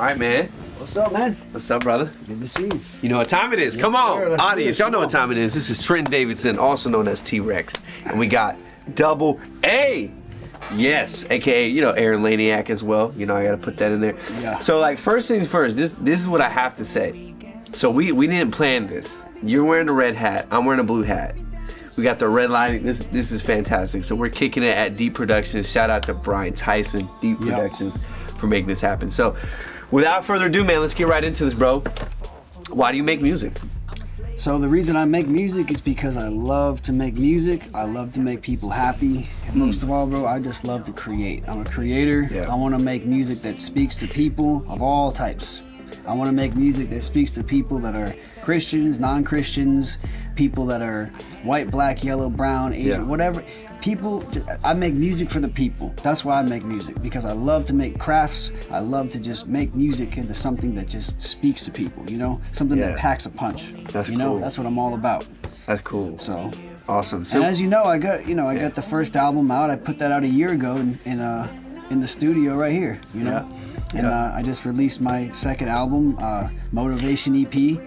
right, man. What's up, man? What's up, brother? Good to see you. You know what time it is. Yes, Come on, sir. Let's audience. Y'all know what time it is. This is Trenton Davidson, also known as T-Rex. And we got Dubl-A. Yes, aka, Aaron Laniak as well. I gotta put that in there. Yeah. So, first things first, this is what I have to say. So we didn't plan this. You're wearing a red hat. I'm wearing a blue hat. We got the red lining. This is fantastic. So we're kicking it at Deep Productions. Shout out to Brian Tyson, Deep Productions, for making this happen. So without further ado, man, let's get right into this, bro. Why do you make music? So the reason I make music is because I love to make music. I love to make people happy. And most of all, bro, I just love to create. I'm a creator. Yeah. I want to make music that speaks to people of all types. I want to make music that speaks to people that are Christians, non-Christians, people that are white, black, yellow, brown, Asian, whatever. People, I make music for the people. That's why I make music, because I love to make crafts. I love to just make music into something that just speaks to people, something that packs a punch. That's cool. That's what I'm all about. That's cool. So awesome. So, and as you know, I got the first album out. I put that out a year ago in the studio right here, And I just released my second album, Motivation EP,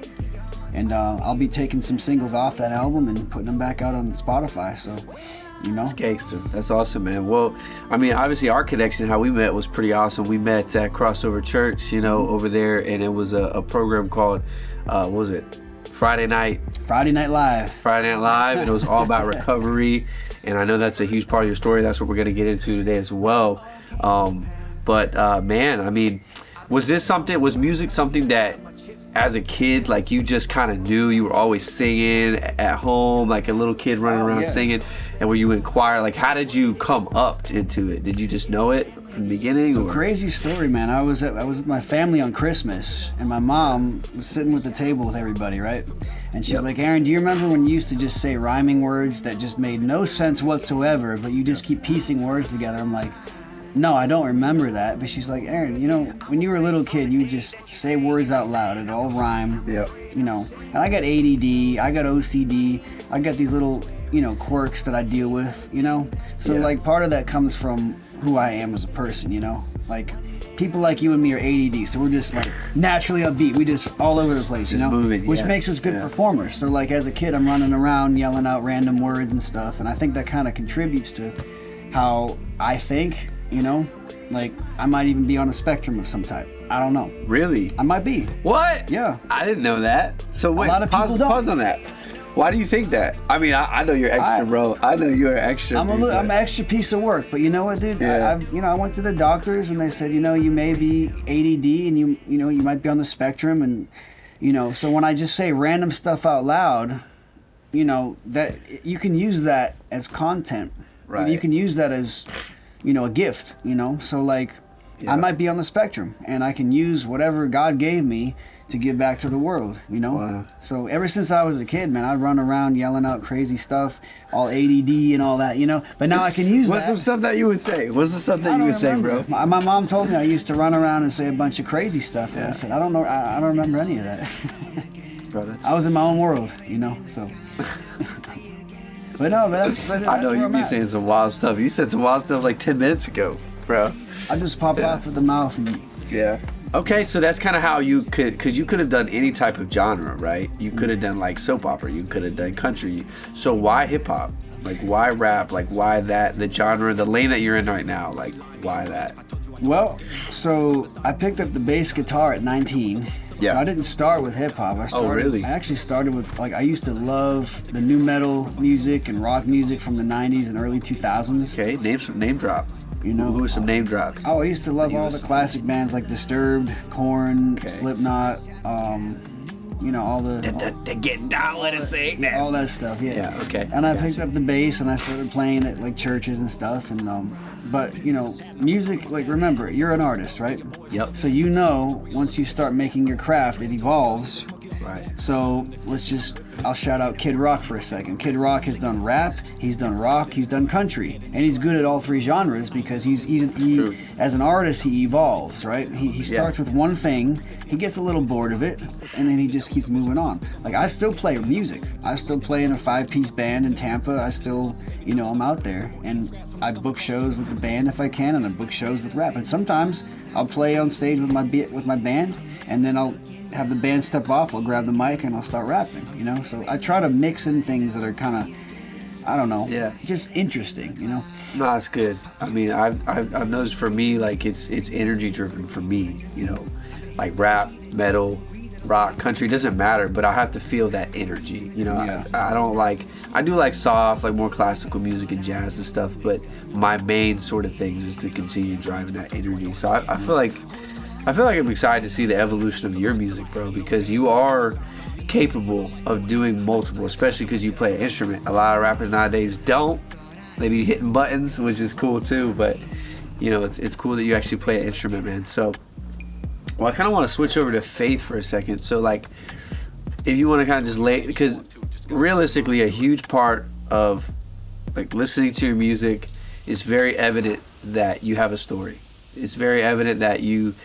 and I'll be taking some singles off that album and putting them back out on Spotify. So, That's gangster. That's awesome, man. Well, I mean, obviously our connection, how we met was pretty awesome. We met at Crossover Church, over there, and it was a program called, what was it? Friday Night Live. And it was all about recovery. And I know that's a huge part of your story. That's what we're going to get into today as well. But man, I mean, was music something that as a kid, you just kind of knew? You were always singing at home, like a little kid running around singing? And were you in choir? How did you come up into it? Did you just know it from the beginning? It's a crazy story, man. I was with my family on Christmas, and my mom was sitting with the table with everybody, right? And she's like, Aaron, do you remember when you used to just say rhyming words that just made no sense whatsoever, but you just keep piecing words together? I'm like, no, I don't remember that. But she's like, Aaron, when you were a little kid, you just say words out loud. It all rhyme. Yep. And I got ADD, I got OCD, I got these little, quirks that I deal with, So part of that comes from who I am as a person, people like you and me are ADD, so we're just naturally upbeat. We just all over the place, moving, which makes us good performers. So as a kid, I'm running around yelling out random words and stuff, and I think that kind of contributes to how I think. I might even be on a spectrum of some type. I don't know. Really? I might be. What? Yeah. I didn't know that. So wait, a lot of people don't. Pause on that. Why do you think that? I mean, I know you're extra, bro. I know you're extra. I'm an extra piece of work, but you know what, dude? Yeah. I went to the doctors and they said, you may be ADD and you might be on the spectrum, and so when I just say random stuff out loud, that you can use that as content. Right. You can use that as a gift, so I might be on the spectrum, and I can use whatever God gave me to give back to the world, Wow. So ever since I was a kid, man, I'd run around yelling out crazy stuff, all ADD and all that, but now I can use What's some stuff that you would say? What's some stuff that you would say, bro? My mom told me I used to run around and say a bunch of crazy stuff, and I said, I don't know, I don't remember any of that. Bro, I was in my own world, so... But no, that's I know you be saying some wild stuff. You said some wild stuff 10 minutes ago, bro. I just pop off with the mouth and... Yeah. Okay, so that's kind of how you could, because you could have done any type of genre, right? You could have done soap opera. You could have done country. So why hip hop? Why rap? Why that? The genre, the lane that you're in right now. Why that? Well, so I picked up the bass guitar at 19. Yeah. So I didn't start with hip hop. Oh, really? I actually started with I used to love the new metal music and rock music from the 90s and early 2000s. Okay, name drop. Who are some name drops? Oh, I used to love all the classic bands like Disturbed, Korn, Slipknot, all the... They're getting down with it, say all that stuff, yeah. Yeah, okay. And I picked up the bass and I started playing at churches and stuff, and but music, remember, you're an artist, right? Yep. So once you start making your craft, it evolves. Right. So I'll shout out Kid Rock for a second. Kid Rock has done rap, he's done rock, he's done country, and he's good at all three genres because he as an artist, he evolves, right? He starts with one thing, he gets a little bored of it, and then he just keeps moving on. I still play music. I still play in a 5-piece band in Tampa. I still, I'm out there, and I book shows with the band if I can, and I book shows with rap. And sometimes I'll play on stage with my band, and then I'll have the band step off. I'll grab the mic and I'll start rapping. You know, so I try to mix in things that are kind of, I don't know, just interesting. You know. No, that's good. I mean, I've noticed for me, like it's energy driven for me. You know, like rap, metal, rock, country, doesn't matter, but I have to feel that energy. You know, I don't like, I do like soft, like more classical music and jazz and stuff, but my main sort of things is to continue driving that energy. So I feel like I'm excited to see the evolution of your music, bro, because you are capable of doing multiple, especially because you play an instrument. A lot of rappers nowadays don't. They be hitting buttons, which is cool too, but you know, it's cool that you actually play an instrument, man. So, well, I kind of want to switch over to faith for a second. So, like, if you want to kind of just lay, because realistically, a huge part of like listening to your music is very evident that you have a story. It's very evident that you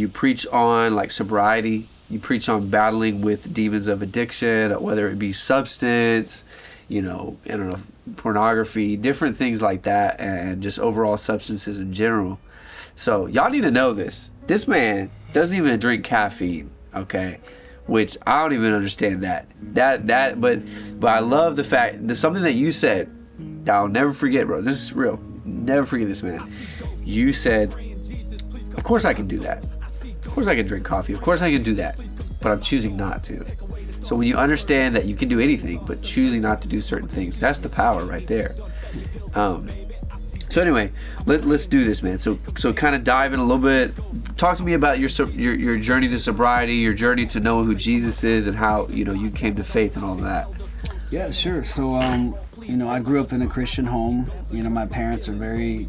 preach on like sobriety. You preach on battling with demons of addiction, whether it be substance, you know, I don't know, pornography, different things like that, and just overall substances in general. So y'all need to know this. This man doesn't even drink caffeine, okay? Which I don't even understand that. But I love the fact that something that you said, I'll never forget, bro. This is real. Never forget this, man. You said, of course I can do that. Of course I can drink coffee. Of course I can do that. But I'm choosing not to. So when you understand that you can do anything, but choosing not to do certain things, that's the power right there. So anyway, let's do this, man. So kind of dive in a little bit. Talk to me about your journey to sobriety, your journey to know who Jesus is, and how you came to faith and all of that. Yeah, sure. So I grew up in a Christian home. You know, my parents are very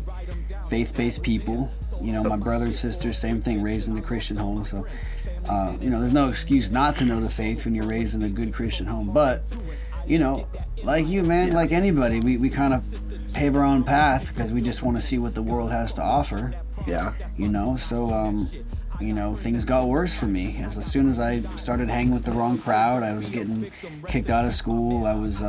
faith-based people. You know, my brother and sister, same thing, raised in the Christian home. So, there's no excuse not to know the faith when you're raised in a good Christian home. But, like you, man, like anybody, we kind of pave our own path because we just want to see what the world has to offer. Yeah. So, things got worse for me. As soon as I started hanging with the wrong crowd, I was getting kicked out of school. I was,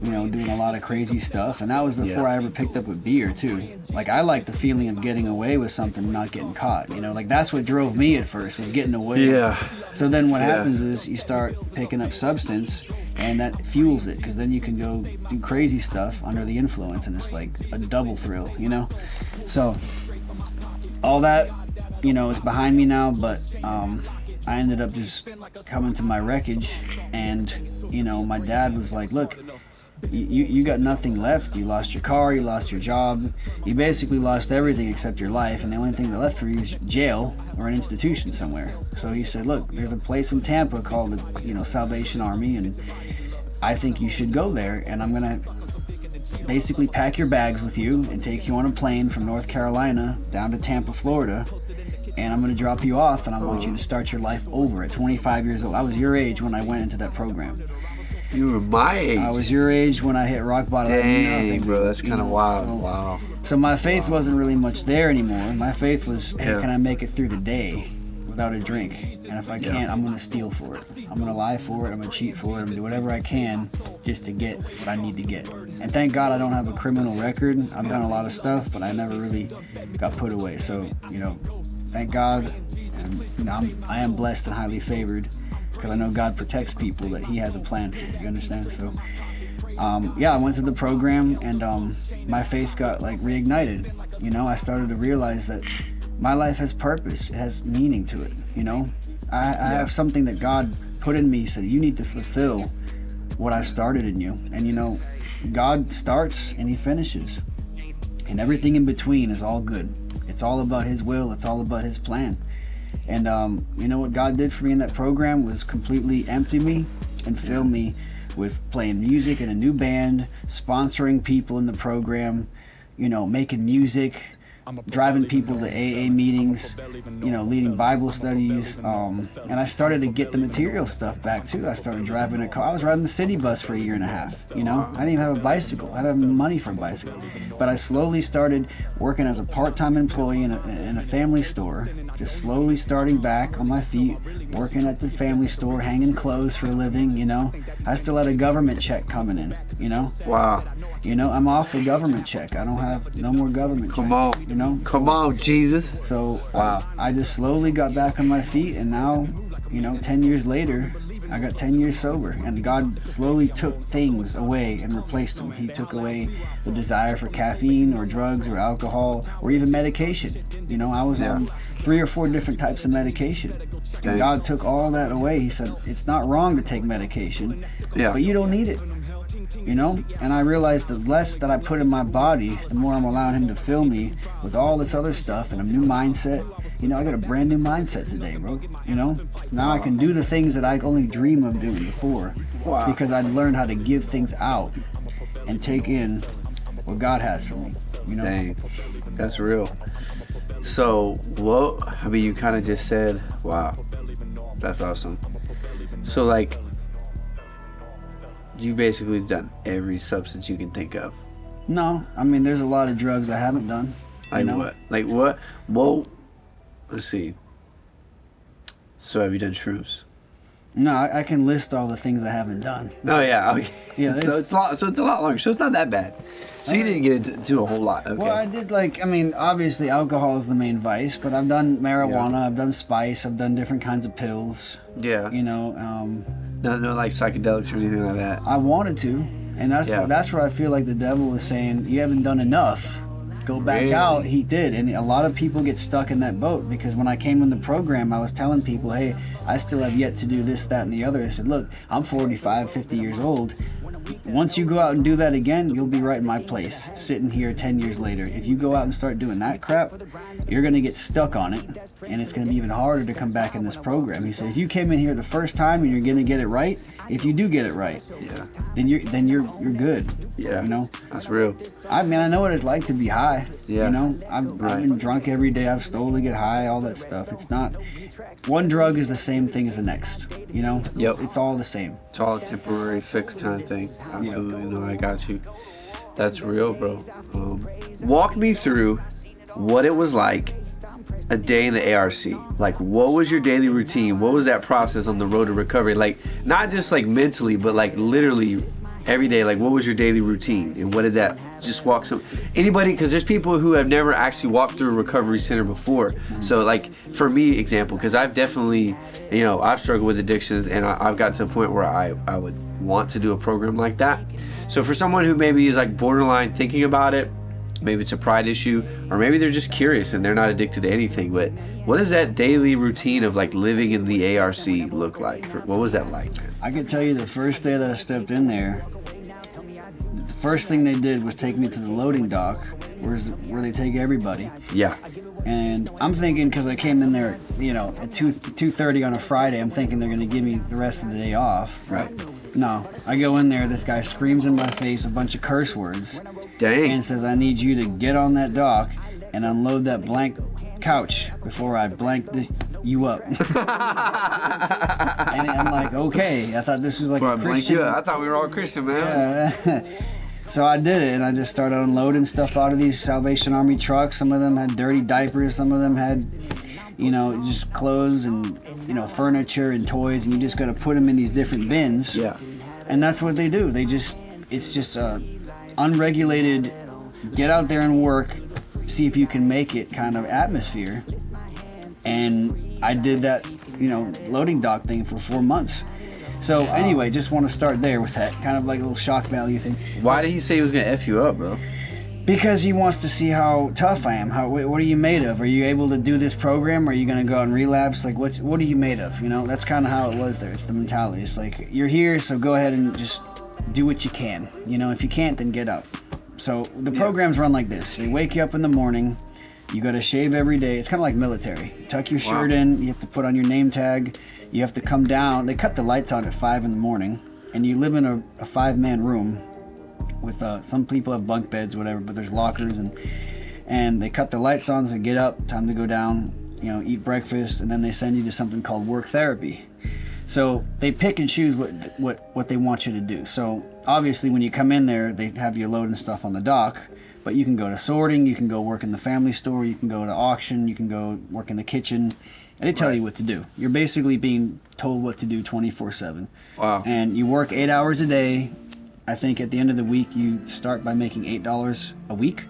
doing a lot of crazy stuff. And that was before I ever picked up a beer, too. Like, I like the feeling of getting away with something and not getting caught. Like, that's what drove me at first, was getting away. Yeah. So then what happens is you start picking up substance, and that fuels it, because then you can go do crazy stuff under the influence, and it's like a double thrill, So, all that, it's behind me now, but I ended up just coming to my wreckage, and, my dad was like, look, you got nothing left. You lost your car, you lost your job, you basically lost everything except your life, and the only thing that left for you is jail or an institution somewhere. So he said, look, there's a place in Tampa called the Salvation Army, and I think you should go there, and I'm gonna basically pack your bags with you and take you on a plane from North Carolina down to Tampa, Florida, and I'm going to drop you off, and I want you to start your life over at 25 years old. I was your age when I went into that program. You were my age. I was your age when I hit rock bottom. Dang, bro, that's kind of wild. Wow. So my faith wasn't really much there anymore. My faith was, hey, can I make it through the day without a drink? And if I can't, I'm going to steal for it. I'm going to lie for it. I'm going to cheat for it. I'm going to do whatever I can just to get what I need to get. And thank God I don't have a criminal record. I've done a lot of stuff, but I never really got put away. So, thank God. And, I am blessed and highly favored, because I know God protects people that He has a plan for. You understand? So, I went through the program, and my faith got reignited. I started to realize that my life has purpose. It has meaning to it. I have something that God put in me, so you need to fulfill what I started in you. And God starts and He finishes, and everything in between is all good. It's all about His will. It's all about His plan. And what God did for me in that program was completely empty me and fill me with playing music in a new band, sponsoring people in the program, making music, driving people to AA meetings, leading Bible studies, and I started to get the material stuff back too. I started driving a car. I was riding the city bus for a year and a half. I didn't even have a bicycle. I didn't have money for a bicycle, but I slowly started working as a part-time employee in a family store, just slowly starting back on my feet, working at the family store, hanging clothes for a living. I still had a government check coming in. Wow. You know, I'm off the government check. I don't have no more government Come check. on. You know? Come on, Jesus. So Wow. I just slowly got back on my feet, and now, you know, 10 years later, I got 10 years sober, and God slowly took things away and replaced them. He took away the desire for caffeine or drugs or alcohol or even medication. You know, I was on 3 or 4 different types of medication. And God took all that away. He said, it's not wrong to take medication, but you don't need it. You know? And I realized the less that I put in my body, the more I'm allowing him to fill me with all this other stuff and a new mindset. You know, I got a brand new mindset today, bro. You know? Now I can do the things that I only dream of doing before. Wow. Because I learned how to give things out and take in what God has for me. You know? Dang. That's real. So, I mean, you kind of just said, wow, that's awesome. So, like, you basically done every substance you can think of. No, I mean, there's a lot of drugs I haven't done. Like know? what? Like what? Whoa. Let's see. So have you done shrooms? No, I can list all the things I haven't done. Oh yeah. Okay. Yeah. So it's a lot. So it's a lot longer. So it's not that bad. So you didn't get into a whole lot. Okay. Well, I did I mean, obviously alcohol is the main vice, but I've done marijuana, I've done spice, I've done different kinds of pills. Yeah. You know, No, like psychedelics or anything like that. I wanted to, and that's where I feel like the devil was saying, you haven't done enough. Go back out. He did, and a lot of people get stuck in that boat because when I came in the program, I was telling people, hey, I still have yet to do this, that, and the other. I said, look, I'm 45, 50 years old. Once you go out and do that again, you'll be right in my place, sitting here 10 years later. If you go out and start doing that crap, you're going to get stuck on it, and it's going to be even harder to come back in this program. He said, if you came in here the first time and you're going to get it right, if you do get it right, then you're good. Yeah, you know, that's real. I mean, I know what it's like to be high. Yeah, you know, I've been drunk every day. I've stole to get high, all that stuff. It's not one drug is the same thing as the next. You know, it's all the same. It's all a temporary fix kind of thing. Absolutely, no, I got you. That's real, bro. Walk me through what it was like a day in the ARC. Like, what was your daily routine? What was that process on the road to recovery? Like, not just like mentally, but like literally every day. Like, what was your daily routine? And what did that just walk some anybody? Because there's people who have never actually walked through a recovery center before. So like for me, example, because I've definitely, you know, I've struggled with addictions, and I've got to a point where I would want to do a program like that. So for someone who maybe is like borderline thinking about it, maybe it's a pride issue, or maybe they're just curious and they're not addicted to anything, but what does that daily routine of like living in the ARC look like? What was that like, man? I can tell you the first day that I stepped in there, the first thing they did was take me to the loading dock, where they take everybody. Yeah. And I'm thinking, because I came in there, you know, at 2:30 on a Friday, I'm thinking they're going to give me the rest of the day off. Right. No, I go in there, this guy screams in my face a bunch of curse words. Dang. And says, I need you to get on that dock and unload that blank couch before I blank you up. And I'm like, okay. I thought this was like a Christian. I thought we were all Christian, man. Yeah. So I did it, and I just started unloading stuff out of these Salvation Army trucks. Some of them had dirty diapers. Some of them had, you know, just clothes and, you know, furniture and toys, and you just got to put them in these different bins. Yeah. And that's what they do. It's just unregulated, get out there and work, see if you can make it kind of atmosphere. And I did that, you know, loading dock thing for 4 months. So anyway, just want to start there with that kind of like a little shock value thing. Why did he say he was gonna F you up, bro? Because he wants to see how tough I am. What are you made of? Are you able to do this program? Are you gonna go out and relapse? Like what are you made of? You know, that's kind of how it was there. It's the mentality. It's like, you're here, so go ahead and just do what you can. You know, if you can't, then get out. So the programs run like this. They wake you up in the morning. You got to shave every day. It's kind of like military. Tuck your shirt in. You have to put on your name tag. You have to come down. They cut the lights on at 5 in the morning, and you live in a 5-man room with some people have bunk beds, whatever, but there's lockers, and they cut the lights on, so get up, time to go down, you know, eat breakfast, and then they send you to something called work therapy. So they pick and choose what they want you to do. So obviously when you come in there, they have you loading stuff on the dock, but you can go to sorting, you can go work in the family store, you can go to auction, you can go work in the kitchen. They tell you what to do. You're basically being told what to do 24/7. Wow. And you work 8 hours a day, I think at the end of the week, you start by making $8 a week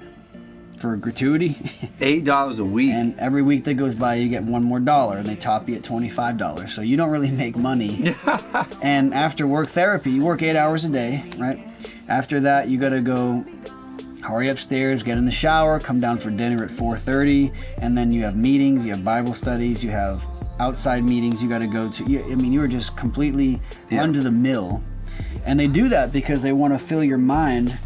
for gratuity. $8 a week. And every week that goes by, you get one more dollar, and they top you at $25. So you don't really make money. And after work therapy, you work 8 hours a day, right? After that, you gotta go hurry upstairs, get in the shower, come down for dinner at 4:30, and then you have meetings, you have Bible studies, you have outside meetings you gotta go to. I mean, you are just completely run to the mill. And they do that because they want to fill your mind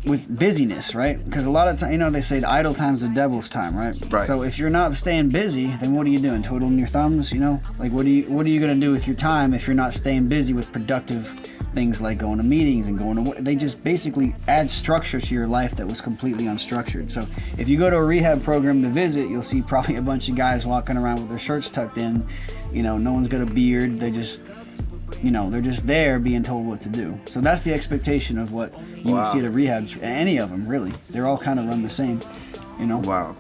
with busyness, right? Because a lot of time, they say the idle time's the devil's time, right? Right. So if you're not staying busy, then what are you doing? Twiddling your thumbs, Like what are you gonna do with your time if you're not staying busy with productive things like going to meetings and going to? They just basically add structure to your life that was completely unstructured. So if you go to a rehab program to visit, you'll see probably a bunch of guys walking around with their shirts tucked in. No one's got a beard. They just they're just there being told what to do. So that's the expectation of what you would see at a rehab. Any of them, really. They're all kind of run the same, Wow.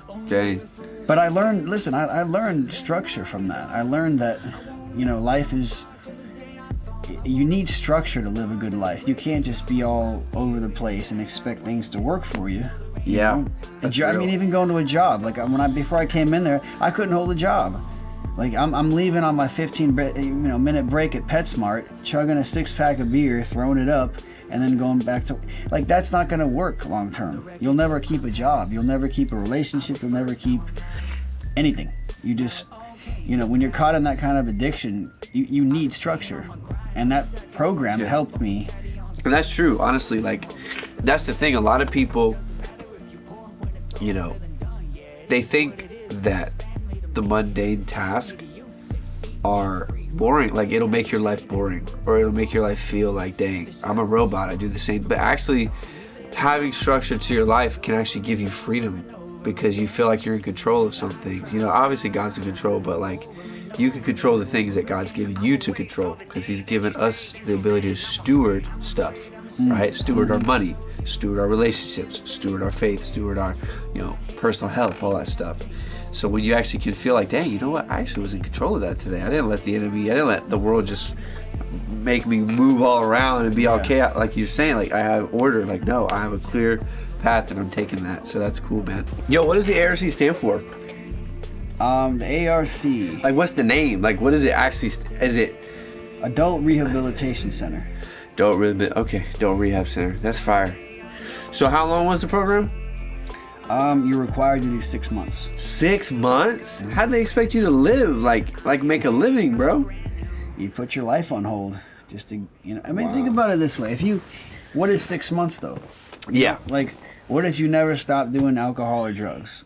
Okay. But I learned structure from that. I learned that, life is, you need structure to live a good life. You can't just be all over the place and expect things to work for you. Yeah. I mean, even going to a job. Like before I came in there, I couldn't hold a job. Like I'm leaving on my 15-minute break at PetSmart, chugging a 6-pack of beer, throwing it up, and then going back to that's not going to work long term. You'll never keep a job. You'll never keep a relationship. You'll never keep anything. You just when you're caught in that kind of addiction, you need structure, and that program helped me. And that's true, honestly. That's the thing. A lot of people, they think that the mundane tasks are boring. Like, it'll make your life boring, or it'll make your life feel like, dang, I'm a robot, I do the same. But actually, having structure to your life can actually give you freedom, because you feel like you're in control of some things. Obviously God's in control, but you can control the things that God's given you to control, because He's given us the ability to steward stuff, right? Steward our money, steward our relationships, steward our faith, steward our, personal health, all that stuff. So when you actually can feel like, dang, you know what? I actually was in control of that today. I didn't let the world just make me move all around and be all chaos. Like you're saying, I have order. No, I have a clear path and I'm taking that. So that's cool, man. Yo, what does the ARC stand for? The ARC. What's the name? What is it actually? Is it Adult Rehabilitation Center? Adult Rehab Center. That's fire. So how long was the program? You're required to do 6 months. 6 months? How do they expect you to live? Like make a living, bro? You put your life on hold just to, think about it this way. What is 6 months though? Yeah. What if you never stop doing alcohol or drugs?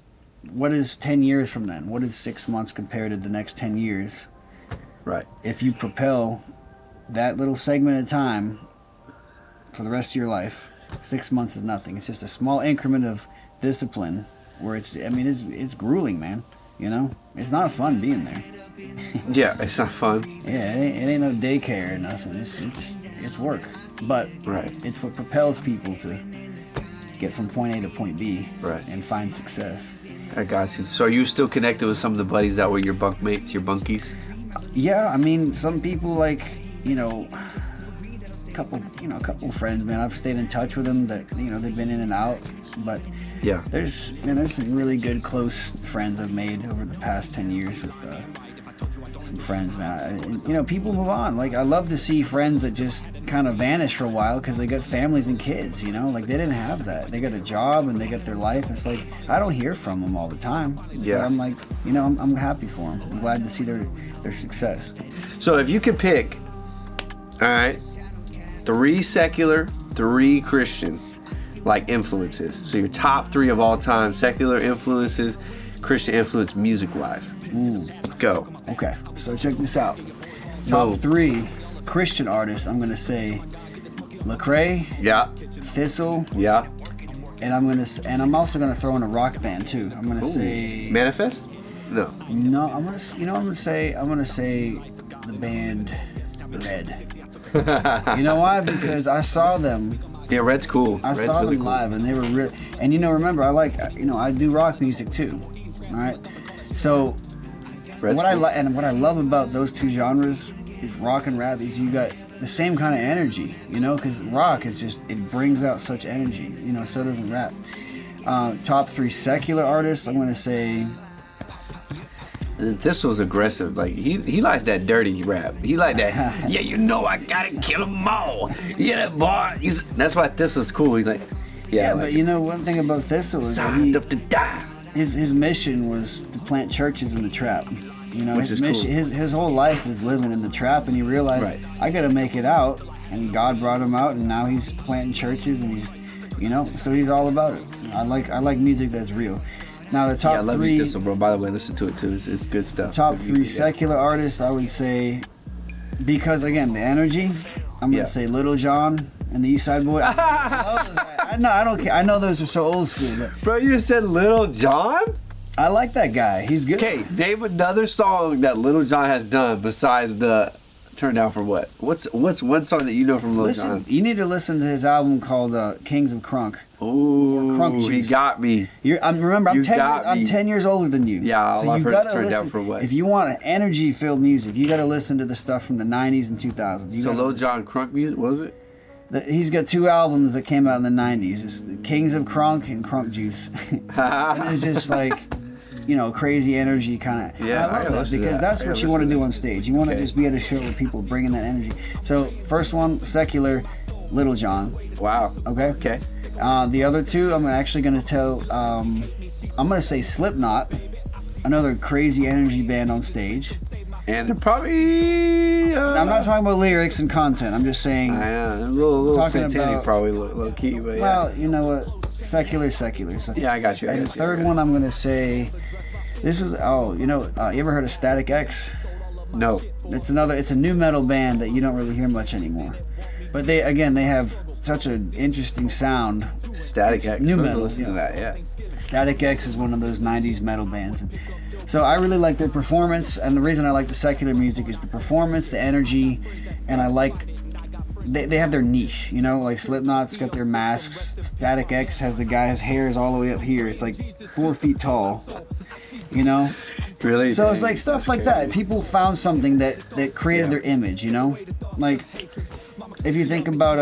What is 10 years from then? What is 6 months compared to the next 10 years? Right. If you propel that little segment of time for the rest of your life, 6 months is nothing. It's just a small increment of discipline where it's grueling, man. It's not fun being there. Yeah, it's not fun. Yeah, it ain't no daycare or nothing. It's work, but it's what propels people to get from point A to point B, and find success. I got you. So are you still connected with some of the buddies that were your bunkmates, your bunkies? Yeah, some people a couple of friends, man. I've stayed in touch with them that they've been in and out, but there's some really good close friends I've made over the past 10 years with some friends, man. People move on. I love to see friends that just kind of vanish for a while because they got families and kids. They didn't have that. They got a job and they got their life. It's I don't hear from them all the time. Yeah. But I'm happy for them. I'm glad to see their success. So if you could pick, all right, 3 secular, 3 Christian, influences. So your top 3 of all time: secular influences, Christian influence, music-wise. Go. Okay, so check this out. Top 3 Christian artists. I'm gonna say Lecrae. Yeah. Thistle. Yeah. And I'm also gonna throw in a rock band too. I'm gonna say Manifest. No. I'm gonna say the band Red. You know why? Because I saw them. Yeah, Red's cool. I saw them live, and they were real. And remember, I do rock music too. All right. So what I love about those 2 genres is rock and rap is you got the same kind of energy, you know, because rock is just, it brings out such energy, you know, so doesn't rap. Top 3 secular artists, I'm going to say... This was aggressive. Like he likes that dirty rap. He like that. Yeah, you know I gotta kill them all. Yeah, that boy. That's why this was cool. He's like, yeah, but you know one thing about Thistle is signed up to die. His mission was to plant churches in the trap. You know, which his is mission, cool. his whole life was living in the trap, and he realized I gotta make it out. And God brought him out, and now he's planting churches, and he's, you know, so he's all about it. I like music that's real. Now the top 3. I love you, Thistle, bro. By the way, listen to it too. It's good stuff. Top 3 secular artists, I would say, because again the energy. I'm gonna say Little John and the East Side Boy. I know, I don't care. I know those are so old school, but Bro, you said Little John? I like that guy. He's good. Okay, name another song that Little John has done besides the Turn Down for What? What's one song that you know from Little John? You need to listen to his album called Kings of Crunk. Ooh, Crunk he Juice. got me. I'm 10 years older than you. Yeah, all I've heard is Turn Down for What. If you want energy-filled music, you got to listen to the stuff from the 90s and 2000s. So Little John Crunk music, what was it? He's got 2 albums that came out in the 90s. It's Kings of Crunk and Crunk Juice. And it's just like, you know, crazy energy kind of. Yeah, I love that because that's what you want to do on stage. You want to just be at a show with people bringing that energy. So first one, secular, Little John. Wow. Okay. The other 2, I'm actually going to tell. I'm going to say Slipknot, another crazy energy band on stage. And they're probably. I'm not talking about lyrics and content. I'm just saying. I am. A little talking satanic, about, probably low key, but yeah. Well, you know what? Secular. Yeah, I got you. And the third one, I'm going to say. This was you ever heard of Static X? No. It's a new metal band that you don't really hear much anymore. But they have such an interesting sound. Static X. New metal. Listen to that, yeah. Static X is one of those 90s metal bands. So I really like their performance, and the reason I like the secular music is the performance, the energy, and I like they have their niche, you know, like Slipknot's got their masks. Static X has the guy, his hair is all the way up here. It's like 4 feet tall. You know, really. So it's like stuff like that. People found something that created their image. You know, like if you think about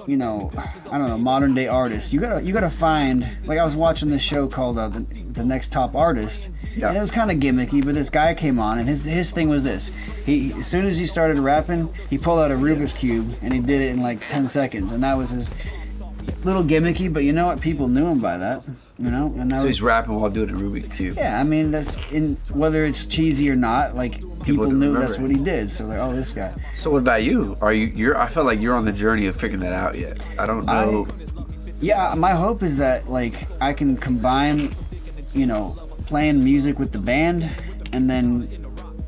you know, I don't know, modern day artists. You gotta find. Like I was watching this show called the Next Top Artist, and it was kind of gimmicky. But this guy came on, and his thing was this. He as soon as he started rapping, he pulled out a Rubik's cube and he did it in like 10 seconds, and that was his little gimmicky. But you know what? People knew him by that. You know, and so he's rapping while doing a Rubik's cube. Yeah, I mean that's whether it's cheesy or not. Like people knew that's what he did. So they're this guy. So what about you? I feel like you're on the journey of figuring that out yet. I don't know. My hope is that like I can combine, you know, playing music with the band, and then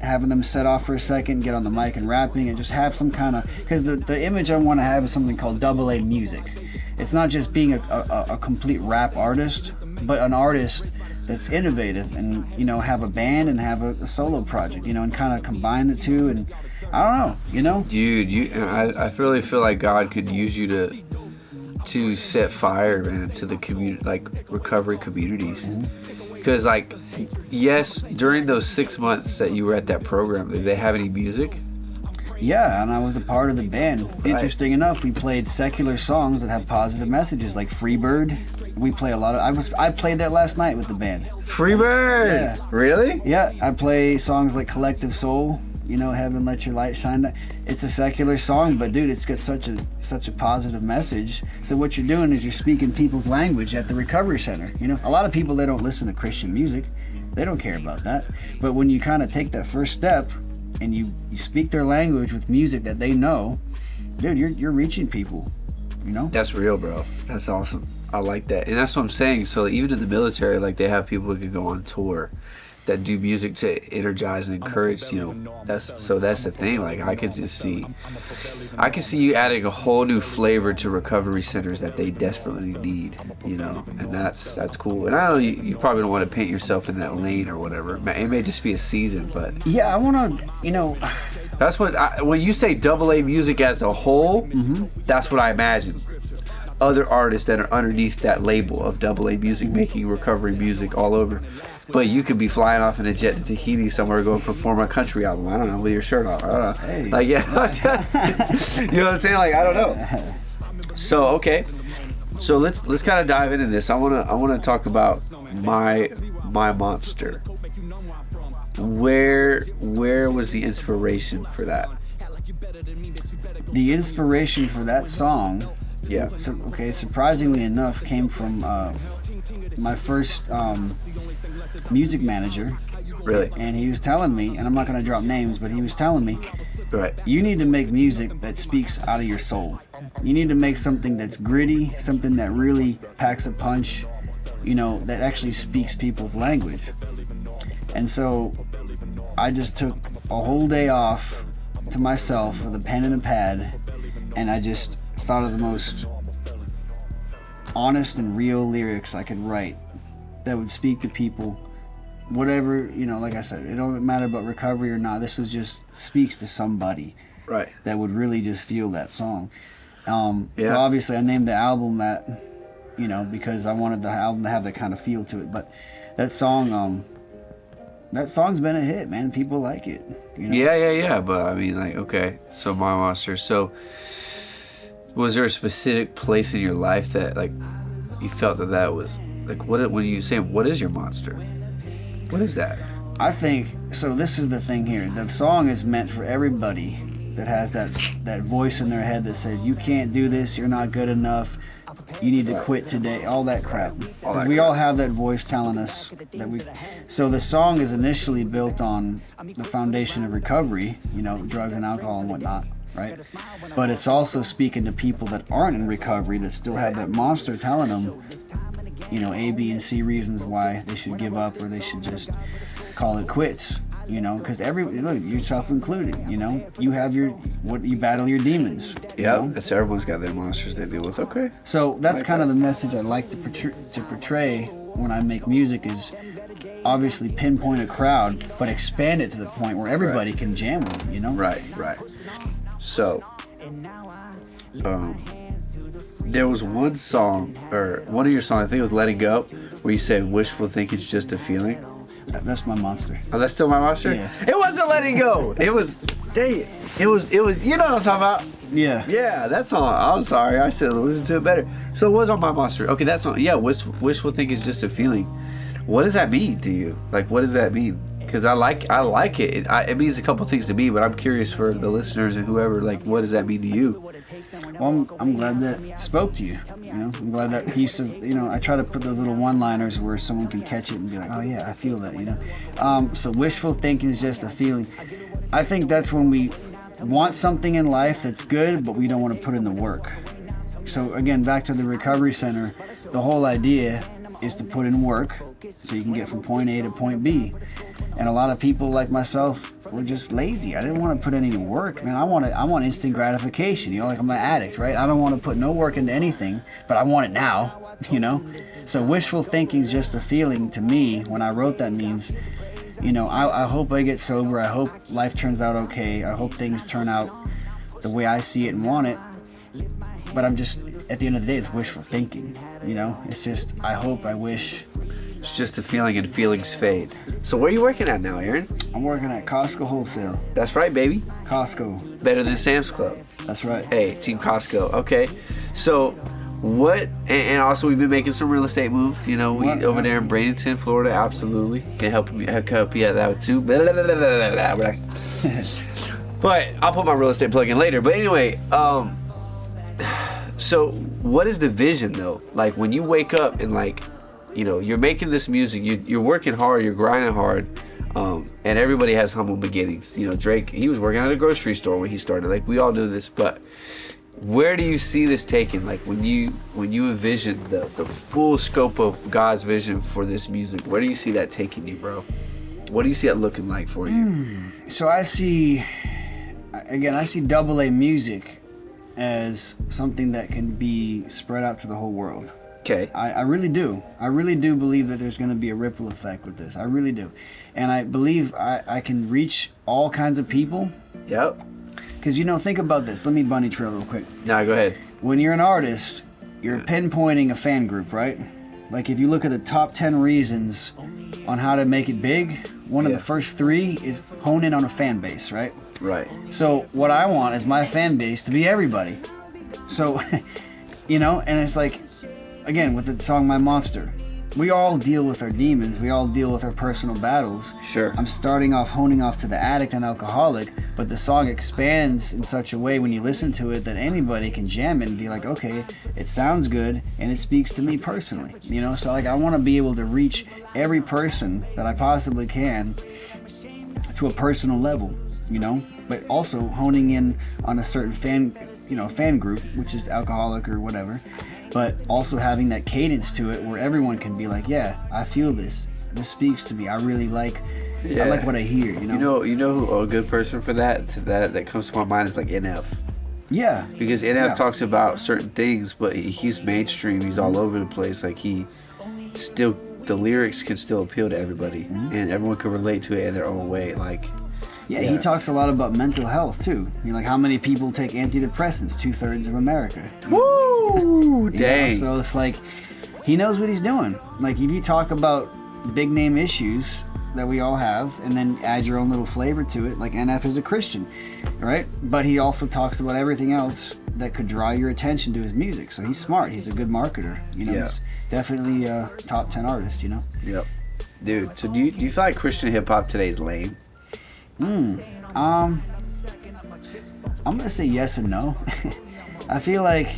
having them set off for a second, get on the mic and rapping, and just have some kind of because the image I want to have is something called Dubl-A music. It's not just being a complete rap artist, but an artist that's innovative and, you know, have a band and have a solo project, you know, and kind of combine the two. And I don't know, you know? Dude, I really feel like God could use you to set fire, man, to the community, like recovery communities. Because, like, yes, during those 6 months that you were at that program, did they have any music? Yeah, and I was a part of the band. Right. Interesting enough, we played secular songs that have positive messages, like Freebird. We play a lot of. I played that last night with the band. Freebird. Yeah. Really? Yeah, I play songs like Collective Soul. You know, Heaven Let Your Light Shine. It's a secular song, but dude, it's got such a positive message. So what you're doing is you're speaking people's language at the recovery center. You know, a lot of people, they don't listen to Christian music. They don't care about that. But when you kind of take that first step and you speak their language with music that they know, dude, you're reaching people, you know? That's real, bro. That's awesome. I like that. And that's what I'm saying. So even in the military, like they have people who can go on tour that do music to energize and encourage, you know. That's the thing. Like I can see you adding a whole new flavor to recovery centers that they desperately need, you know. And that's cool. And I know you probably don't want to paint yourself in that lane or whatever. It may just be a season, but yeah, I want to, you know. That's what when you say Dubl-A music as a whole, that's what I imagine. Other artists that are underneath that label of Dubl-A music making recovery music all over. but you could be flying off in a jet to Tahiti somewhere, go perform a country album. I don't know, with your shirt off. I don't know. Hey. Like, yeah. You know what I'm saying? Like, I don't know. So, okay. So let's kind of dive into this. I wanna talk about my monster. Where was the inspiration for that? The inspiration for that song, Yeah. surprisingly enough, came from my first music manager. Really? And he was telling me, and I'm not going to drop names, but he was telling me, Right. you need to make music that speaks out of your soul. You need to make something that's gritty, something that really packs a punch, that actually speaks people's language. And so I just took a whole day off to myself with a pen and a pad, and I just thought of the most honest and real lyrics I could write that would speak to people. Whatever, like I said, it don't matter about recovery or not. This was just speaks to somebody, Right. that would really just feel that song. Yeah. So obviously I named the album that, because I wanted the album to have that kind of feel to it. But that song's been a hit, man. People like it. Yeah. But I mean, like, okay. So My Monster. So was there a specific place in your life that, like, you felt that was, like, what you say, what is your monster? What is that? I think, so this is the thing here. The song is meant for everybody that has that voice in their head that says, you can't do this, you're not good enough, you need to quit today, all that crap. Because we all have that voice telling us that we... So the song is initially built on the foundation of recovery, drugs and alcohol and whatnot, right? But it's also speaking to people that aren't in recovery, that still have that monster telling them, A, B, and C reasons why they should give up or they should just call it quits. Because look, yourself included, you have you battle your demons. Yeah, it's everyone's got their monsters they deal with. Okay. So that's kind of the message I like to portray when I make music, is obviously pinpoint a crowd, but expand it to the point where everybody can jam with it, Right. So, there was one song, or one of your songs, I think it was Letting Go, where you said wishful thinking's just a feeling. That's my monster. Oh, that's still My Monster? Yeah. It wasn't Letting Go. It was, it was, you know what I'm talking about? Yeah. Yeah, that song, I'm sorry, I should have listened to it better. So it was on My Monster. Okay, that song, yeah, wishful thinking is just a feeling. What does that mean to you? Like, what does that mean? Because I like it. It means a couple things to me, but I'm curious for the listeners and whoever, like, what does that mean to you? Well, I'm glad that spoke to you. I'm glad that piece of, I try to put those little one-liners where someone can catch it and be like, oh yeah, I feel that, So wishful thinking is just a feeling. I think that's when we want something in life that's good, but we don't want to put in the work. So again, back to the recovery center, the whole idea is to put in work so you can get from point A to point B. And a lot of people like myself were just lazy. I didn't want to put any work, man. I want instant gratification, like I'm an addict, right? I don't want to put no work into anything, but I want it now, So wishful thinking is just a feeling to me. When I wrote that means, I hope I get sober. I hope life turns out okay. I hope things turn out the way I see it and want it. But I'm just, at the end of the day, it's wishful thinking, It's just, I hope, I wish. It's just a feeling, and feelings fade. So where are you working at now, Aaron? I'm working at Costco Wholesale. That's right, baby. Costco. Better than Sam's Club. That's right. Hey, Team Costco. Okay. So what, and also we've been making some real estate moves, over there in Bradenton, Florida. Absolutely. Can help you at that too. But I'll put my real estate plug in later. But anyway, so what is the vision though? Like when you wake up and you're making this music, you're working hard, you're grinding hard, and everybody has humble beginnings. Drake, he was working at a grocery store when he started. Like, we all knew this, but where do you see this taken? Like, when you envision the full scope of God's vision for this music, where do you see that taking you, bro? What do you see that looking like for you? So I see Dubl-A music as something that can be spread out to the whole world. Okay. I really do. I really do believe that there's going to be a ripple effect with this. I really do. And I believe I can reach all kinds of people. Yep. Because, think about this. Let me bunny trail real quick. No, go ahead. When you're an artist, you're pinpointing a fan group, right? Like if you look at the top 10 reasons on how to make it big, one of the first 3 is hone in on a fan base, right? Right. So what I want is my fan base to be everybody. So, you know, and it's like, again, with the song My Monster, we all deal with our demons. We all deal with our personal battles. Sure. I'm starting off honing off to the addict and alcoholic, but the song expands in such a way when you listen to it that anybody can jam it and be like, okay, it sounds good and it speaks to me personally. You know, so like I want to be able to reach every person that I possibly can to a personal level, you know, but also honing in on a certain fan group, which is alcoholic or whatever. But also having that cadence to it where everyone can be like, yeah, I feel this. This speaks to me. I really like I like what I hear, you know? You know who a good person for that comes to my mind is like NF. Yeah. Because NF talks about certain things, but he's mainstream. He's all over the place. Like the lyrics can still appeal to everybody, and everyone can relate to it in their own way. Like, yeah, he talks a lot about mental health too. I mean, like how many people take antidepressants? 2/3 of America. Woo! Dang. So it's like he knows what he's doing. Like if you talk about big name issues that we all have, and then add your own little flavor to it, like NF is a Christian, right? But he also talks about everything else that could draw your attention to his music. So he's smart. He's a good marketer. You know, he's definitely a top 10 artist. You know. Yep. Dude, so do you feel like Christian hip hop today is lame? I'm gonna say yes and no. I feel like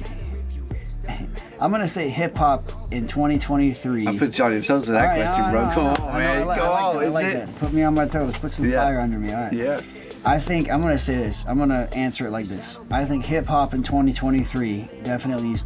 I'm gonna say hip hop in 2023. I put you on your toes with that question, bro. Come on, man. Go on. I like that. Put me on my toes. Put some fire under me. All right. Yeah. I think I'm gonna say this. I'm gonna answer it like this. I think hip hop in 2023 definitely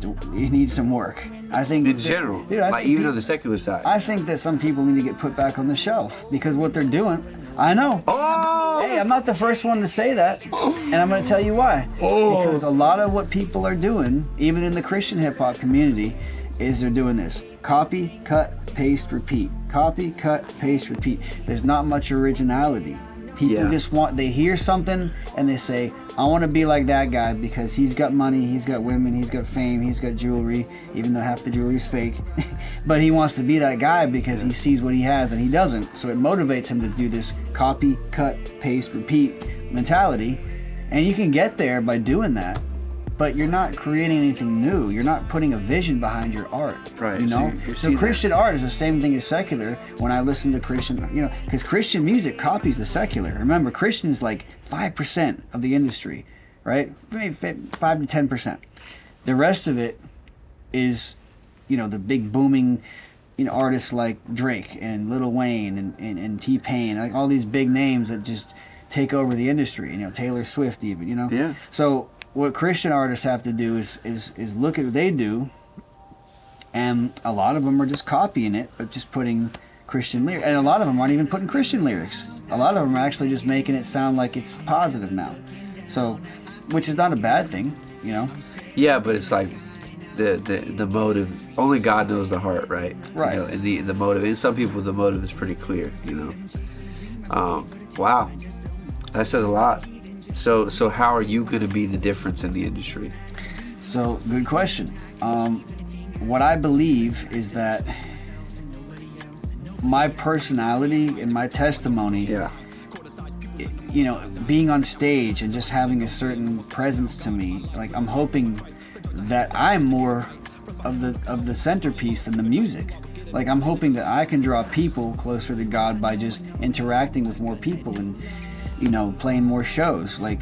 needs some work. I think in general, like even on the secular side. I think that some people need to get put back on the shelf because what they're doing. I know. Oh! Hey, I'm not the first one to say that, and I'm going to tell you why. Because a lot of what people are doing, even in the Christian hip hop community, is they're doing this: copy, cut, paste, repeat. Copy, cut, paste, repeat. There's not much originality. People just they hear something and they say, I want to be like that guy because he's got money, he's got women, he's got fame, he's got jewelry, even though half the jewelry is fake. But he wants to be that guy because he sees what he has and he doesn't. So it motivates him to do this copy, cut, paste, repeat mentality. And you can get there by doing that. But you're not creating anything new. You're not putting a vision behind your art. Right. You know? So Christian art is the same thing as secular. When I listen to Christian, you know, because Christian music copies the secular. Remember, Christian's like 5% of the industry, right? Maybe 5 to 10%. The rest of it is, you know, the big booming, you know, artists like Drake and Lil Wayne and T-Pain, like all these big names that just take over the industry. You know, Taylor Swift even, you know? Yeah. So what Christian artists have to do is look at what they do, and a lot of them are just copying it, but just putting Christian lyrics. And a lot of them aren't even putting Christian lyrics. A lot of them are actually just making it sound like it's positive now. So, which is not a bad thing, you know? Yeah, but it's like the motive. Only God knows the heart, right? Right. You know, and the motive. And some people, the motive is pretty clear, you know? Wow. That says a lot. So how are you going to be the difference in the industry? So, good question. What I believe is that my personality and my testimony, you know, being on stage and just having a certain presence to me, like I'm hoping that I'm more of the centerpiece than the music. Like I'm hoping that I can draw people closer to God by just interacting with more people and, you know, playing more shows. Like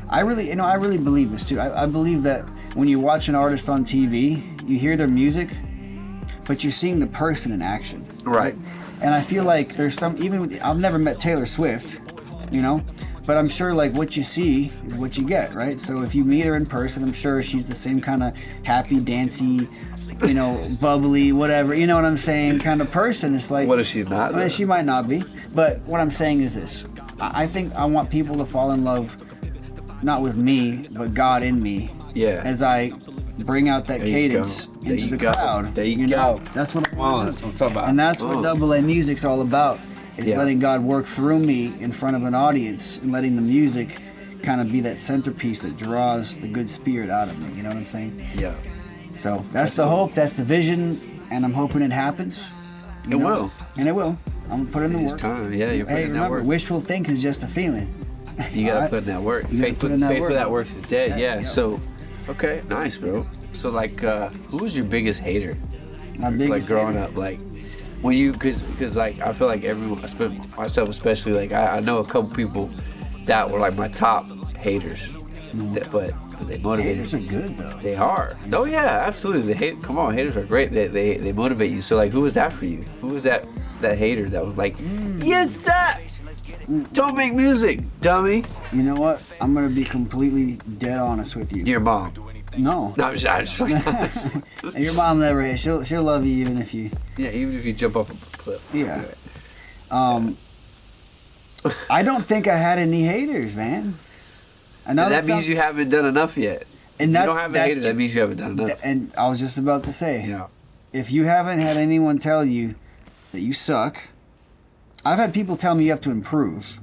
I really believe this too. I believe that when you watch an artist on TV, you hear their music, but you're seeing the person in action. Right. And I feel like there's some, I've never met Taylor Swift, you know, but I'm sure like what you see is what you get, right? So if you meet her in person, I'm sure she's the same kind of happy, dancy, you know, bubbly, whatever, you know what I'm saying, kind of person. It's like, what if she's not? Well, she might not be, but what I'm saying is this. I think I want people to fall in love, not with me, but God in me. Yeah. As I bring out that cadence into the crowd. There you go. That's what I want. That's what I'm talking about. And that's what Dubl-A music's all about. Is letting God work through me in front of an audience and letting the music kind of be that centerpiece that draws the good spirit out of me. You know what I'm saying? Yeah. So that's the hope. That's the vision. and I'm hoping it happens. It will. And it will. I'm gonna put in the work. It's time. Yeah, you're putting in that remember, work. wishful thinking is just a feeling. You gotta put in that work. Faith without works is dead. Yeah. So, okay, nice, bro. So, like, who was your biggest hater? My biggest like growing hater? up, like when you, cause like I feel like everyone, myself especially, like I know a couple people that were like my top haters, but they motivate. Haters are good though. They are. Oh yeah, absolutely. Come on, haters are great. They motivate you. So like, who was that for you? Who was that hater that was like, yes, that. Don't make music, dummy. You know what? I'm gonna be completely dead honest with you. Your mom. No. No, I'm just Your mom never. She'll love you even if you. Yeah, even if you jump off a cliff. Yeah. I don't think I had any haters, man. I know that means you haven't done enough yet. And you that's, don't have a hater, that means you haven't done enough. And I was just about to say, Yeah. if you haven't had anyone tell you that you suck, I've had people tell me you have to improve.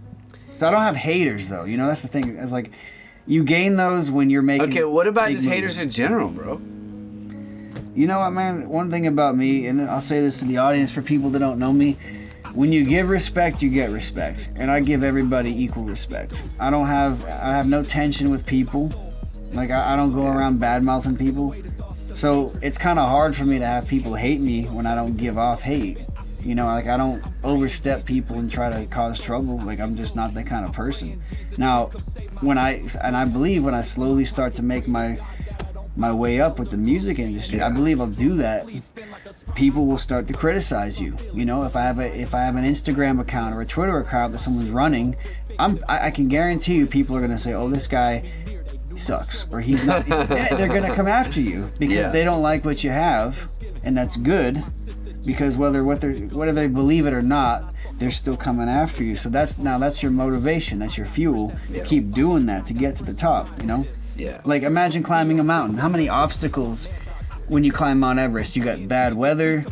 So I don't have haters though. You know, that's the thing. It's like you gain those when you're making. Okay, what about just movies. haters in general, bro? You know what, man? One thing about me, and I'll say this to the audience for people that don't know me, when you give respect, you get respect. And I give everybody equal respect. I have no tension with people. Like, I don't go around bad-mouthing people. So it's kind of hard for me to have people hate me when I don't give off hate. You know, like, I don't overstep people and try to cause trouble. Like, I'm just not that kind of person. Now, I believe when I slowly start to make my way up with the music industry, I believe I'll do that. People will start to criticize you. You know, if I have an Instagram account or a Twitter account that someone's running, I can guarantee you people are gonna say, "Oh, this guy sucks," or "He's not." Yeah, they're gonna come after you because they don't like what you have, and that's good. Because whether they believe it or not, they're still coming after you. So that's your motivation. That's your fuel to keep doing that to get to the top. You know. Yeah. Like, imagine climbing a mountain. How many obstacles when you climb Mount Everest? You got bad weather,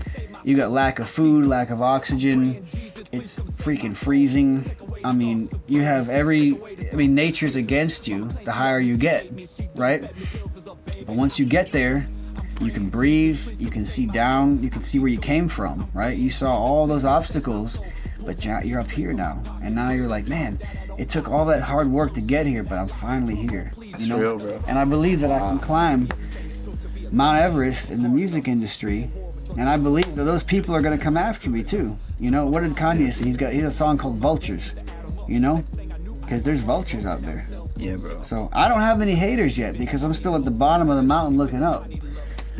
you got lack of food, lack of oxygen, it's freaking freezing. I mean, you have nature's against you the higher you get, right? But once you get there, you can breathe, you can see down, you can see where you came from, right? You saw all those obstacles, but you're up here now. And now you're like, man, it took all that hard work to get here, but I'm finally here. That's real, bro. And I believe that I can climb Mount Everest in the music industry, and I believe that those people are going to come after me too. You know, what did Kanye say? He has a song called Vultures, you know? Because there's vultures out there. Yeah, bro. So I don't have any haters yet because I'm still at the bottom of the mountain looking up.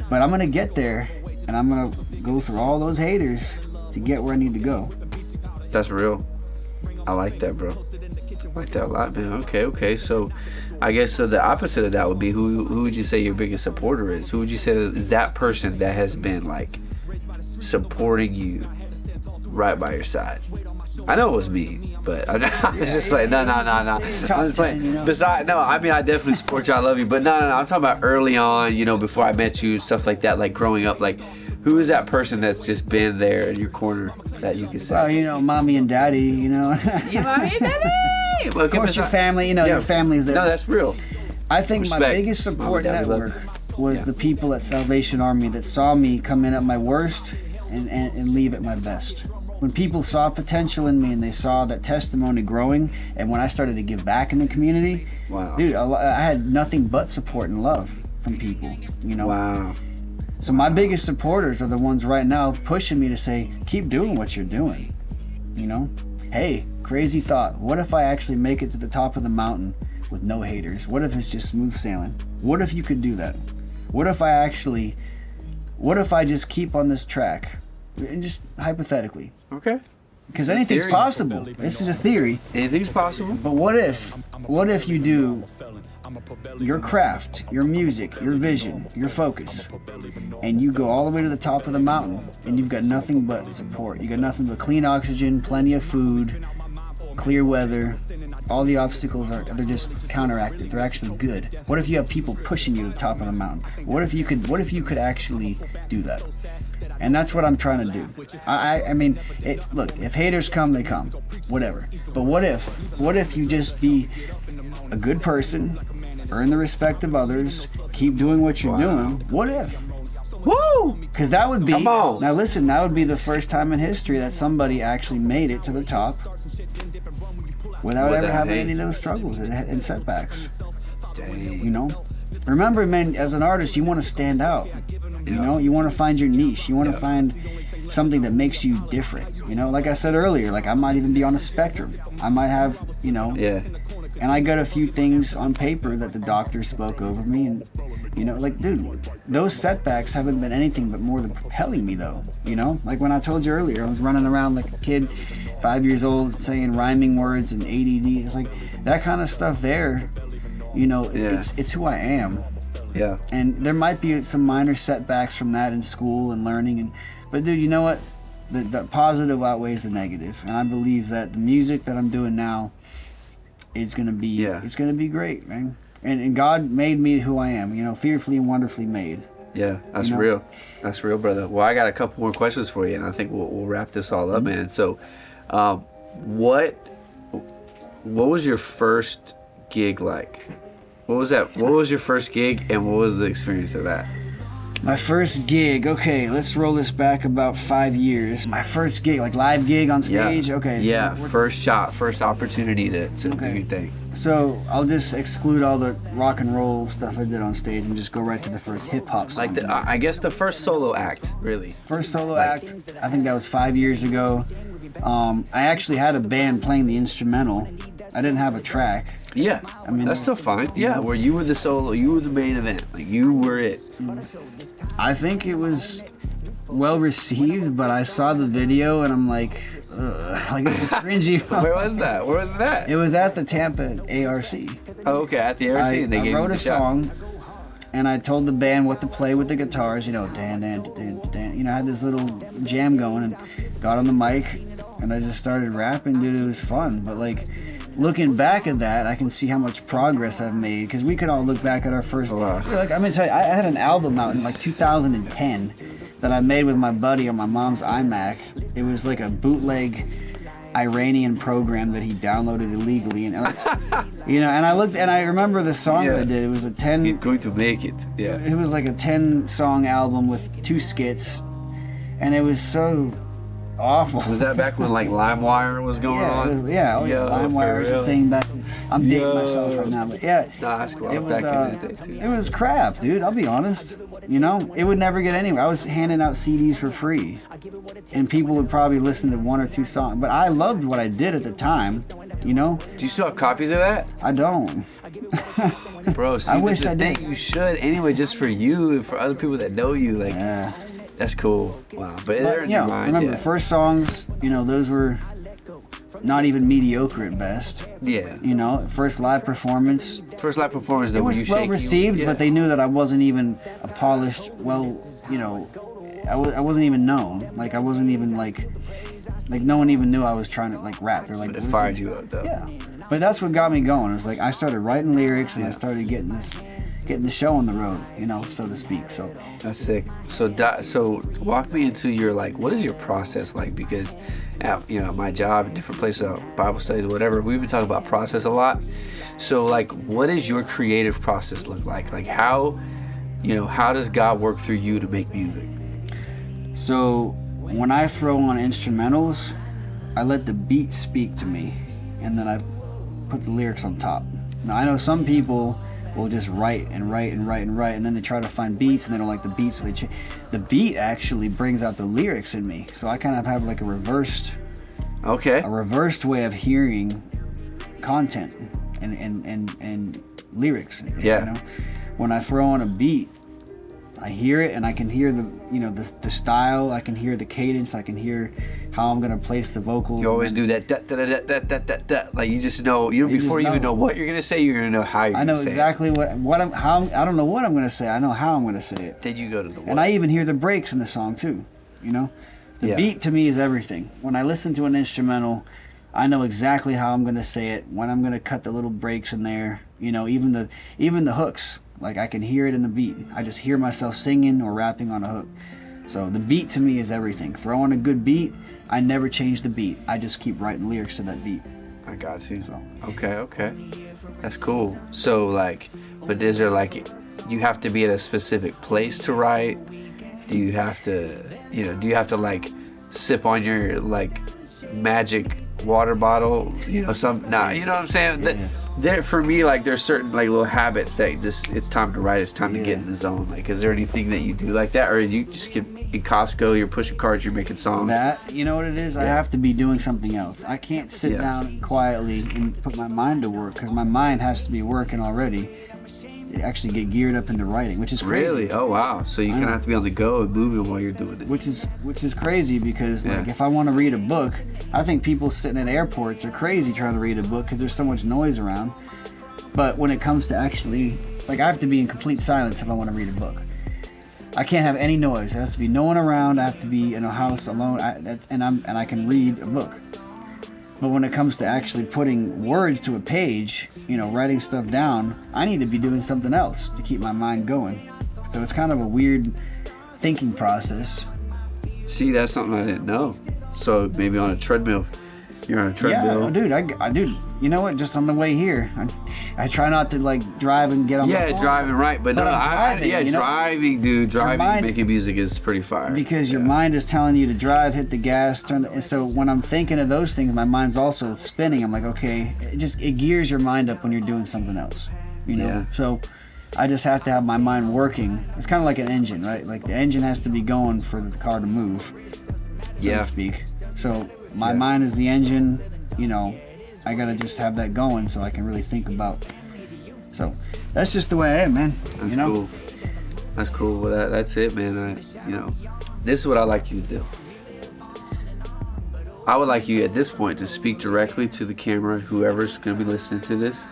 But I'm going to get there, and I'm going to go through all those haters to get where I need to go. That's real. I like that, bro. I like that a lot, man. Okay. So, I guess the opposite of that would be who would you say your biggest supporter is? Who would you say is that person that has been like supporting you right by your side? I know it was me, but it's just like no. I'm just playing. You know? Besides, no, I mean I definitely support you. I love you, but no. I'm talking about early on. You know, before I met you, stuff like that. Like growing up, like who is that person that's just been there in your corner that you could say? Well, you know, mommy and daddy. You know. You mommy and daddy. Well, of course, your family. You know, your family's there. No, that's real. I think Respect. my biggest support network was the people at Salvation Army that saw me come in at my worst and leave at my best. When people saw potential in me and they saw that testimony growing, and when I started to give back in the community, wow, dude, I had nothing but support and love from people, you know? Wow. So my biggest supporters are the ones right now pushing me to say, keep doing what you're doing, you know? Hey, crazy thought. What if I actually make it to the top of the mountain with no haters? What if it's just smooth sailing? What if you could do that? What if I just keep on this track? And just hypothetically. Okay. Because anything's possible. This is a theory. Anything's possible. But what if you do your craft, your music, your vision, your focus, and you go all the way to the top of the mountain, and you've got nothing but support. You got nothing but clean oxygen, plenty of food, clear weather. All the obstacles they're just counteracted. They're actually good. What if you have people pushing you to the top of the mountain? What if you could actually do that? And that's what I'm trying to do. I mean, look, if haters come, they come. Whatever. But what if you just be a good person, earn the respect of others, keep doing what you're doing? What if? Woo! Woo! Because that would be, Come on. now listen, that would be the first time in history that somebody actually made it to the top without ever having any of those struggles and setbacks. Dang. You know? Remember, man, as an artist, you want to stand out. You know? You want to find your niche. You want to find something that makes you different. You know? Like I said earlier, like I might even be on a spectrum. I might have, you know... Yeah. And I got a few things on paper that the doctor spoke over me, and you know, like, dude, those setbacks haven't been anything but more than propelling me, though. You know, like when I told you earlier, I was running around like a kid, 5 years old, saying rhyming words and ADD. It's like that kind of stuff there. You know, it's who I am. Yeah. And there might be some minor setbacks from that in school and learning, but dude, you know what? The positive outweighs the negative, and I believe that the music that I'm doing now. It's gonna be great, man. And God made me who I am, you know, fearfully and wonderfully made. Yeah, that's real. That's real, brother. Well, I got a couple more questions for you, and I think we'll wrap this all up, man. So, what was your first gig like? What was that? What was your first gig, and what was the experience of that? My first gig, okay, let's roll this back about 5 years. My first gig, like live gig on stage, yeah. Okay. Yeah, so first shot, first opportunity to do your thing. So I'll just exclude all the rock and roll stuff I did on stage and just go right to the first hip hop song. Like I guess the first solo act, really. First solo act, I think that was 5 years ago. I actually had a band playing the instrumental. I didn't have a track. Yeah, I mean that's still fine. Yeah, where you were the solo, you were the main event, like you were it. I think it was well received, but I saw the video and I'm like, like this is cringy. Where was that? Where was that? It was at the Tampa ARC. Oh, okay, at the ARC. And they I gave wrote you a the shot. song, and I told the band what to play with the guitars. You know, dan dan dan dan. You know, I had this little jam going and got on the mic, and I just started rapping. Dude, it was fun, but like. Looking back at that, I can see how much progress I've made, because we could all look back at our first. Like, I'm gonna tell you, I had an album out in like 2010 that I made with my buddy on my mom's iMac. It was like a bootleg Iranian program that he downloaded illegally, and you know. And I looked, and I remember the song that I did. It was a 10. You're going to make it. Yeah. It was like a 10-song album with 2 skits, and it was so. Awful. Was that back when like LimeWire was going on? LimeWire was a thing back. I'm dating myself right now, but yeah. Nah, that's cool. It was, back in the day too. It was crap, dude. I'll be honest. You know, it would never get anywhere. I was handing out CDs for free, and people would probably listen to 1 or 2 songs. But I loved what I did at the time. You know. Do you still have copies of that? I don't. Bro, see, I wish I did. did. You should anyway, just for you and for other people that know you. Like. Yeah. That's cool. Wow. But they're in your mind. Remember, first songs, you know, those were not even mediocre at best. Yeah. You know, first live performance. Though, it was well received, but they knew that I wasn't even a polished, you know, I wasn't even known. Like, I wasn't even like no one even knew I was trying to like rap. They're like, but it fired you up though. Yeah. But that's what got me going. It was like I started writing lyrics and I started getting the show on the road, you know, so to speak. So that's sick. So walk me into your what is your process like? Because at my job, different places, Bible studies, whatever, we've been talking about process a lot. So what does your creative process look like? Like how does God work through you to make music? So when I throw on instrumentals, I let the beat speak to me, and then I put the lyrics on top. Now I know some people will just write, and then they try to find beats and they don't like the beats, so they change. The beat actually brings out the lyrics in me, so I kind of have like a reversed way of hearing content and lyrics. Yeah. You know? When I throw on a beat, I hear it and I can hear the style, I can hear the cadence, I can hear how I'm gonna place the vocals. You always do that da. Like you just know, before you even know what you're gonna say, you're gonna know how you're gonna say it. I know exactly I don't know what I'm gonna say, I know how I'm gonna say it. Then you go to the And I even hear the breaks in the song too, you know? The beat to me is everything. When I listen to an instrumental, I know exactly how I'm gonna say it, when I'm gonna cut the little breaks in there, you know, even the hooks. Like I can hear it in the beat. I just hear myself singing or rapping on a hook. So the beat to me is everything. Throw on a good beat, I never change the beat. I just keep writing lyrics to that beat. I got you. So. Okay. That's cool. So but is there you have to be at a specific place to write? Do you have to, like sip on your like magic water bottle, you know what I'm saying? There, for me, like there's certain like little habits that just, it's time to write, it's time to get in the zone. Like, is there anything that you do like that, or you just get in Costco, you're pushing carts, you're making songs? That, you know what it is? I have to be doing something else. I can't sit down quietly and put my mind to work, because my mind has to be working already. Actually get geared up into writing, which is crazy. Really? Oh wow! So you kind of have to be on the go and moving while you're doing it. Which is crazy, because like if I want to read a book, I think people sitting at airports are crazy trying to read a book because there's so much noise around. But when it comes to actually, like, I have to be in complete silence if I want to read a book. I can't have any noise. There has to be no one around. I have to be in a house alone, and I can read a book. But when it comes to actually putting words to a page, writing stuff down, I need to be doing something else to keep my mind going. So it's kind of a weird thinking process. See, that's something I didn't know. So maybe on a treadmill. You're on a treadmill. Yeah, dude, you know what? Just on the way here, I try not to like drive and get on my phone. Yeah, driving, right. But no, driving, dude. Driving, making music is pretty fire. Because your mind is telling you to drive, hit the gas, and so when I'm thinking of those things, my mind's also spinning. I'm like, okay, it gears your mind up when you're doing something else, Yeah. So I just have to have my mind working. It's kind of like an engine, right? Like the engine has to be going for the car to move, so to speak. So my mind is the engine, I gotta just have that going so I can really think about. So that's just the way I am, man. That's cool. That's cool. Well, that's it, man. This is what I like you to do. I would like you at this point to speak directly to the camera, whoever's gonna be listening to this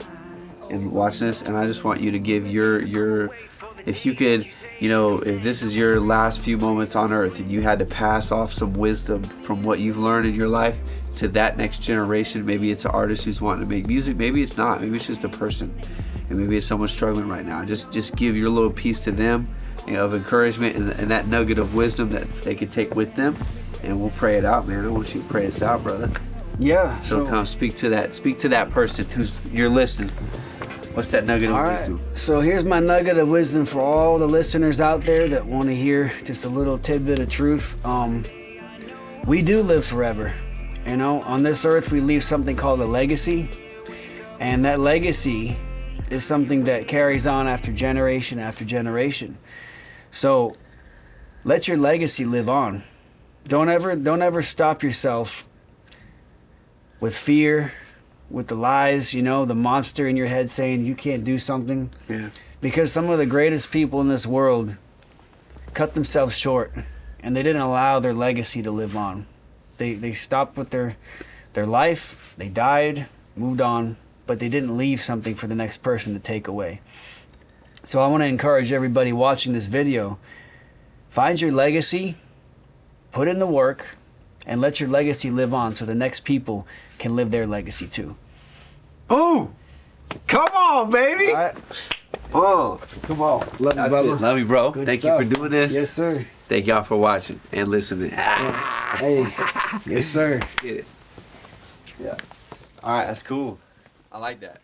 and watching this, and I just want you to give your if you could, if this is your last few moments on earth and you had to pass off some wisdom from what you've learned in your life to that next generation, maybe it's an artist who's wanting to make music, maybe it's not, maybe it's just a person, and maybe it's someone struggling right now. Just give your little piece to them of encouragement and that nugget of wisdom that they could take with them, and we'll pray it out, man. I want you to pray this out, brother. Yeah. So kind of speak to that person who's you're listening. What's that nugget of wisdom? So here's my nugget of wisdom for all the listeners out there that want to hear just a little tidbit of truth. We do live forever. On this earth we leave something called a legacy. And that legacy is something that carries on after generation after generation. So let your legacy live on. Don't ever stop yourself with fear, with the lies, the monster in your head saying you can't do something. Yeah. Because some of the greatest people in this world cut themselves short, and they didn't allow their legacy to live on. They stopped with their life, they died, moved on, but they didn't leave something for the next person to take away. So I want to encourage everybody watching this video, find your legacy, put in the work, and let your legacy live on so the next people can live their legacy too. Oh, come on, baby. All right. Oh, come on. Love you, brother. Love you, bro. Good Thank stuff. you for doing this. Yes, sir. Thank y'all for watching and listening. Hey. Yes, sir. Let's get it. Yeah. All right, that's cool. I like that.